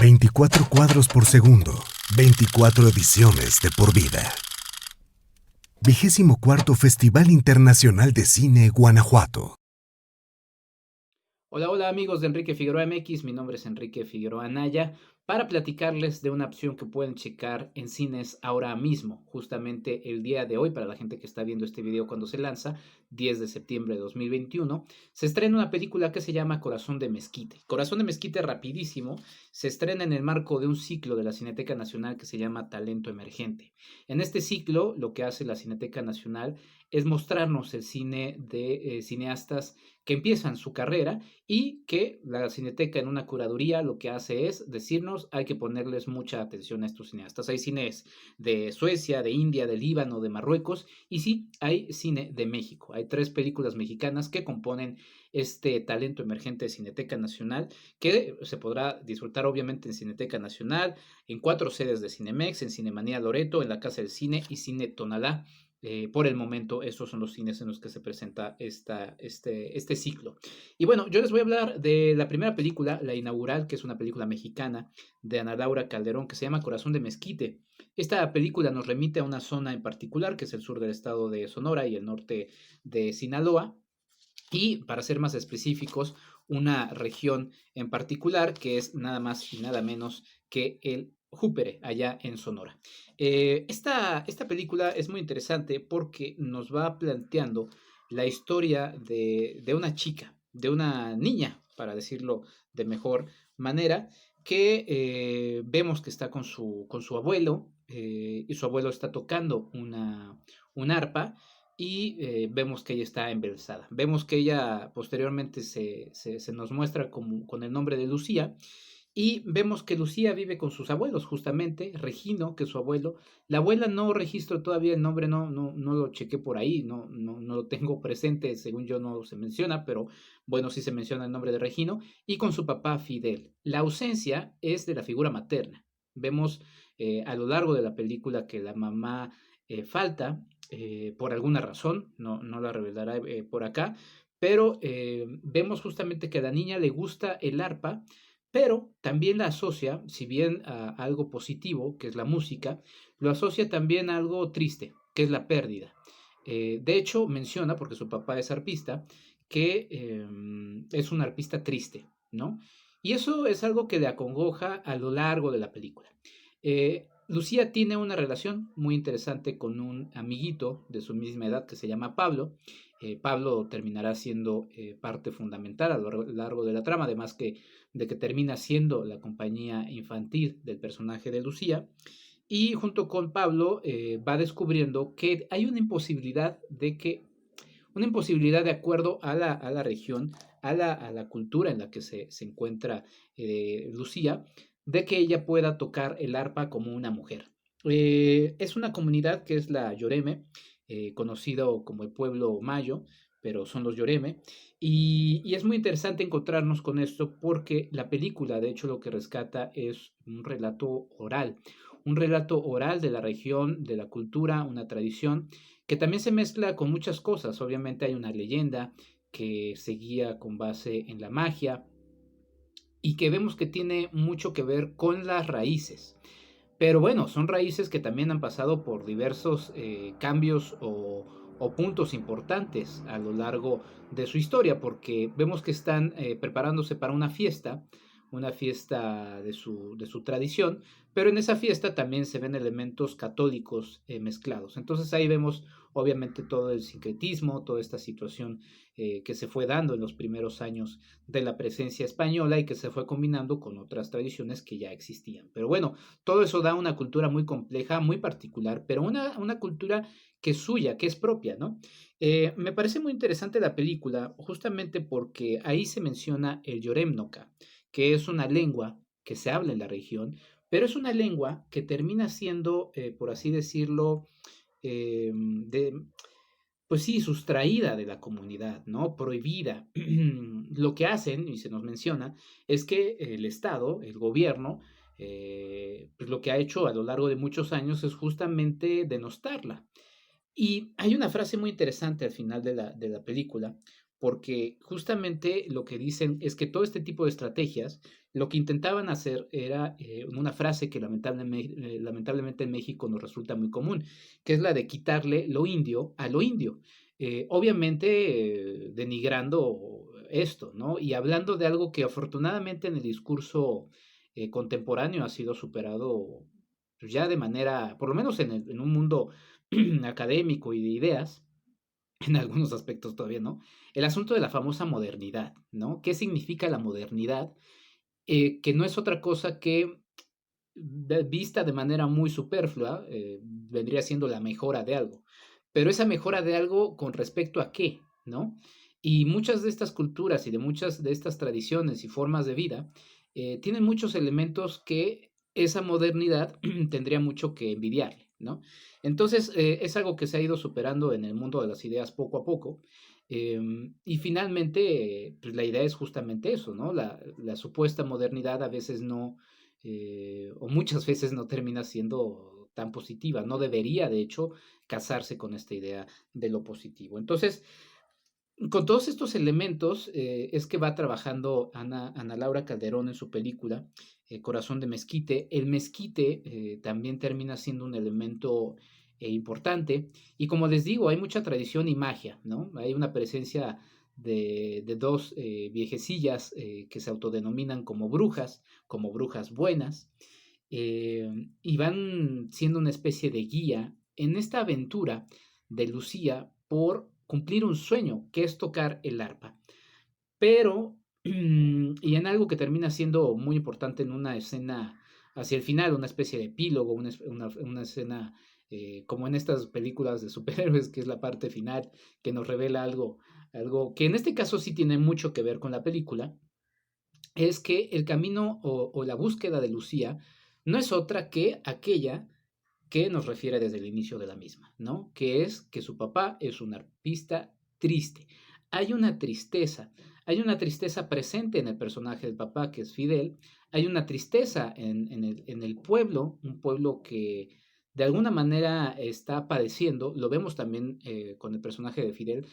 24 cuadros por segundo, 24 ediciones de por vida. 24º Festival Internacional de Cine Guanajuato. Hola, hola amigos de Enrique Figueroa MX, mi nombre es Enrique Figueroa Anaya, para platicarles de una opción que pueden checar en cines ahora mismo, justamente el día de hoy, para la gente que está viendo este video cuando se lanza, 10 de septiembre de 2021, se estrena una película que se llama Corazón de Mezquite. Corazón de Mezquite, rapidísimo, se estrena en el marco de un ciclo de la Cineteca Nacional que se llama Talento Emergente. En este ciclo, lo que hace la Cineteca Nacional es mostrarnos el cine de cineastas que empiezan su carrera y que la Cineteca en una curaduría lo que hace es decirnos hay que ponerles mucha atención a estos cineastas. Hay cines de Suecia, de India, de Líbano, de Marruecos y sí, hay cine de México. Hay 3 películas mexicanas que componen este talento emergente de Cineteca Nacional que se podrá disfrutar obviamente en Cineteca Nacional, en 4 sedes de Cinemex, en Cinemanía Loreto, en la Casa del Cine y Cine Tonalá. Por el momento, estos son los cines en los que se presenta este ciclo. Y bueno, yo les voy a hablar de la primera película, la inaugural, que es una película mexicana de Ana Laura Calderón, que se llama Corazón de Mezquite. Esta película nos remite a una zona en particular, que es el sur del estado de Sonora y el norte de Sinaloa, y para ser más específicos, una región en particular que es nada más y nada menos que el Júpere, allá en Sonora. Esta película es muy interesante porque nos va planteando la historia de una chica, de una niña, para decirlo de mejor manera, que vemos que está con su abuelo y su abuelo está tocando un arpa y vemos que ella está embarazada. Vemos que ella posteriormente se nos muestra como, con el nombre de Lucía y vemos que Lucía vive con sus abuelos, justamente, Regino, que es su abuelo. La abuela no registro todavía el nombre, no lo chequé por ahí, no lo tengo presente, según yo no se menciona, pero bueno, sí se menciona el nombre de Regino, y con su papá Fidel. La ausencia es de la figura materna. Vemos a lo largo de la película que la mamá falta por alguna razón, no la revelará por acá, pero vemos justamente que a la niña le gusta el arpa, pero también la asocia, si bien a algo positivo, que es la música, lo asocia también a algo triste, que es la pérdida. De hecho, menciona, porque su papá es arpista, que es un arpista triste, ¿no? Y eso es algo que le acongoja a lo largo de la película. Lucía tiene una relación muy interesante con un amiguito de su misma edad que se llama Pablo. Pablo terminará siendo parte fundamental a lo largo de la trama, además de que termina siendo la compañía infantil del personaje de Lucía. Y junto con Pablo va descubriendo que hay una imposibilidad de acuerdo a la región, a la cultura en la que se encuentra Lucía, de que ella pueda tocar el arpa como una mujer. Es una comunidad que es la Yoreme, conocido como el pueblo mayo, pero son los Yoreme, y es muy interesante encontrarnos con esto porque la película, de hecho, lo que rescata es un relato oral de la región, de la cultura, una tradición, que también se mezcla con muchas cosas. Obviamente hay una leyenda que se guía con base en la magia y que vemos que tiene mucho que ver con las raíces. Pero bueno, son raíces que también han pasado por diversos cambios o puntos importantes a lo largo de su historia, porque vemos que están preparándose para una fiesta de su tradición, pero en esa fiesta también se ven elementos católicos mezclados. Entonces ahí vemos obviamente todo el sincretismo, toda esta situación que se fue dando en los primeros años de la presencia española y que se fue combinando con otras tradiciones que ya existían. Pero bueno, todo eso da una cultura muy compleja, muy particular, pero una cultura que es suya, que es propia, ¿no? Me parece muy interesante la película, justamente porque ahí se menciona el Yoremnoca, que es una lengua que se habla en la región, pero es una lengua que termina siendo, por así decirlo, de, pues sí, sustraída de la comunidad, ¿no? Prohibida. Lo que hacen, y se nos menciona, es que el Estado, el gobierno, pues lo que ha hecho a lo largo de muchos años es justamente denostarla. Y hay una frase muy interesante al final de la película, porque justamente lo que dicen es que todo este tipo de estrategias, lo que intentaban hacer era una frase que lamentablemente en México nos resulta muy común, que es la de quitarle lo indio a lo indio. Obviamente denigrando esto, ¿no? Y hablando de algo que afortunadamente en el discurso contemporáneo ha sido superado pues, ya de manera, por lo menos en un mundo académico y de ideas, en algunos aspectos todavía no, el asunto de la famosa modernidad, ¿no? ¿Qué significa la modernidad? Que no es otra cosa que, vista de manera muy superflua, vendría siendo la mejora de algo. Pero esa mejora de algo con respecto a qué, ¿no? Y muchas de estas culturas y de muchas de estas tradiciones y formas de vida tienen muchos elementos que esa modernidad tendría mucho que envidiarle, ¿no? Entonces, es algo que se ha ido superando en el mundo de las ideas poco a poco. Y finalmente, pues la idea es justamente eso, ¿no? La supuesta modernidad a veces no, o muchas veces no termina siendo tan positiva. No debería, de hecho, casarse con esta idea de lo positivo. Entonces, con todos estos elementos es que va trabajando Ana Laura Calderón en su película Corazón de Mezquite. El mezquite también termina siendo un elemento importante y como les digo, hay mucha tradición y magia, ¿no? Hay una presencia de dos viejecillas que se autodenominan como brujas buenas, y van siendo una especie de guía en esta aventura de Lucía por cumplir un sueño, que es tocar el arpa. Pero, y en algo que termina siendo muy importante en una escena hacia el final, una especie de epílogo, una escena como en estas películas de superhéroes, que es la parte final, que nos revela algo que en este caso sí tiene mucho que ver con la película, es que el camino o la búsqueda de Lucía no es otra que aquella que nos refiere desde el inicio de la misma, ¿no? Que es que su papá es un artista triste. Hay una tristeza presente en el personaje del papá, que es Fidel, hay una tristeza en el pueblo, un pueblo que de alguna manera está padeciendo, lo vemos también con el personaje de Fidel,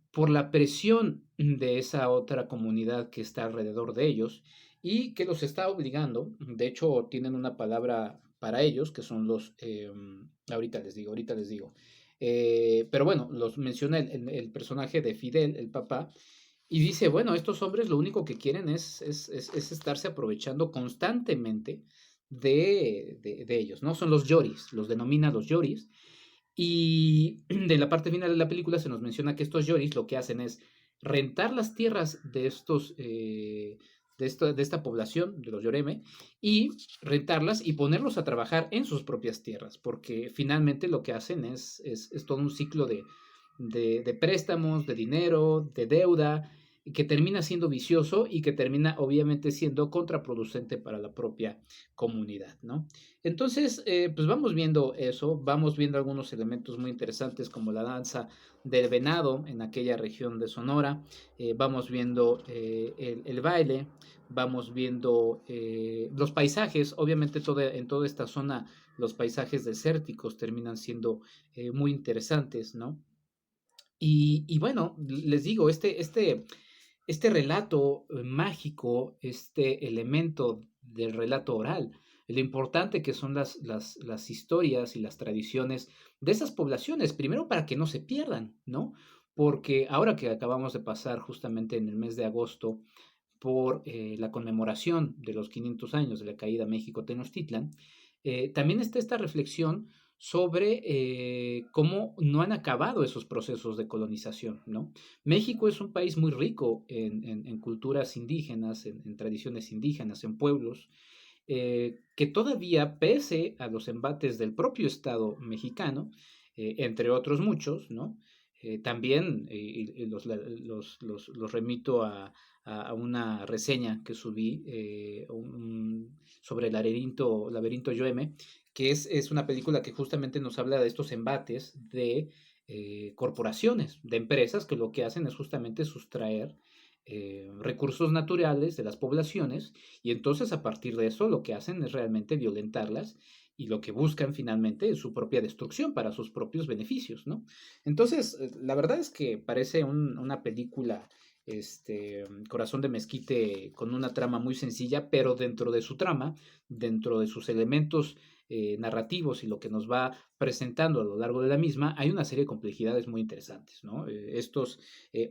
por la presión de esa otra comunidad que está alrededor de ellos y que los está obligando, de hecho tienen una palabra para ellos, que son ahorita les digo, pero bueno, los menciona el personaje de Fidel, el papá, y dice, bueno, estos hombres lo único que quieren es estarse aprovechando constantemente de ellos, ¿no? Son los Yoris, los denomina los Yoris, y de la parte final de la película se nos menciona que estos Yoris lo que hacen es rentar las tierras de de esta población, de los Yoreme, y rentarlas y ponerlos a trabajar en sus propias tierras, porque finalmente lo que hacen es todo un ciclo de préstamos, de dinero, de deuda, que termina siendo vicioso y que termina obviamente siendo contraproducente para la propia comunidad, ¿no? Entonces, pues vamos viendo eso, vamos viendo algunos elementos muy interesantes como la danza del venado en aquella región de Sonora, vamos viendo el baile, vamos viendo los paisajes, obviamente en toda esta zona los paisajes desérticos terminan siendo muy interesantes, ¿no? Y bueno, les digo, este relato mágico, este elemento del relato oral, lo importante que son las historias y las tradiciones de esas poblaciones, primero para que no se pierdan, ¿no? Porque ahora que acabamos de pasar justamente en el mes de agosto por la conmemoración de los 500 años de la caída de México Tenochtitlan, también está esta reflexión sobre cómo no han acabado esos procesos de colonización, ¿no? México es un país muy rico en culturas indígenas, en tradiciones indígenas, en pueblos, que todavía, pese a los embates del propio Estado mexicano, entre otros muchos, ¿no? También los remito a una reseña que subí sobre el laberinto Yoeme, que es una película que justamente nos habla de estos embates de corporaciones, de empresas que lo que hacen es justamente sustraer recursos naturales de las poblaciones y entonces a partir de eso lo que hacen es realmente violentarlas y lo que buscan finalmente es su propia destrucción para sus propios beneficios, ¿no? Entonces, la verdad es que parece una película, Corazón de Mezquite, con una trama muy sencilla, pero dentro de su trama, dentro de sus elementos narrativos y lo que nos va presentando a lo largo de la misma, hay una serie de complejidades muy interesantes, ¿no? Estos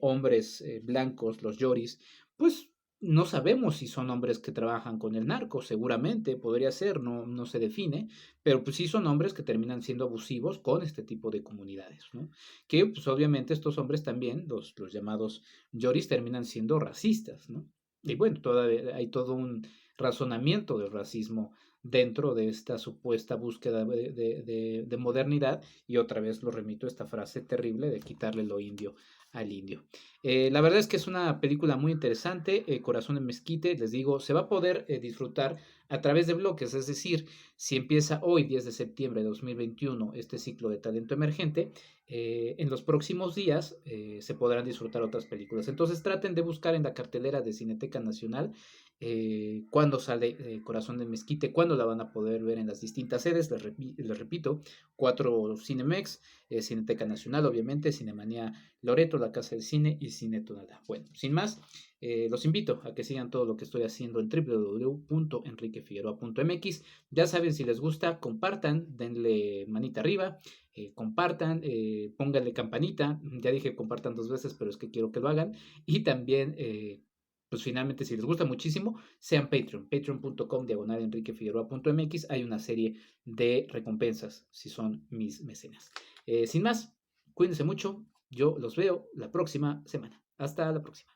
hombres blancos, los Yoris, pues no sabemos si son hombres que trabajan con el narco, seguramente podría ser, no se define, pero pues sí son hombres que terminan siendo abusivos con este tipo de comunidades, ¿no? Que pues obviamente estos hombres también, los llamados Yoris, terminan siendo racistas, ¿no? Y bueno, todavía hay todo un razonamiento del racismo dentro de esta supuesta búsqueda de modernidad, y otra vez lo remito a esta frase terrible de quitarle lo indio al indio. La verdad es que es una película muy interesante, Corazón en Mezquite, les digo, se va a poder disfrutar a través de bloques, es decir, si empieza hoy, 10 de septiembre de 2021, este ciclo de talento emergente, en los próximos días se podrán disfrutar otras películas. Entonces traten de buscar en la cartelera de Cineteca Nacional cuándo sale Corazón de Mezquite, cuándo la van a poder ver en las distintas sedes. Les repito, 4 Cinemex, Cineteca Nacional, obviamente, Cinemanía Loreto, La Casa del Cine y Cine Tonalá. Bueno, sin más, los invito a que sigan todo lo que estoy haciendo en www.enriquefigueroa.mx. Ya saben, si les gusta, compartan, denle manita arriba, compartan, pónganle campanita. Ya dije compartan 2 veces, pero es que quiero que lo hagan. Y también, pues finalmente, si les gusta muchísimo, sean Patreon, patreon.com/enriquefigueroa.mx. Hay una serie de recompensas si son mis mecenas. Sin más, cuídense mucho. Yo los veo la próxima semana. Hasta la próxima.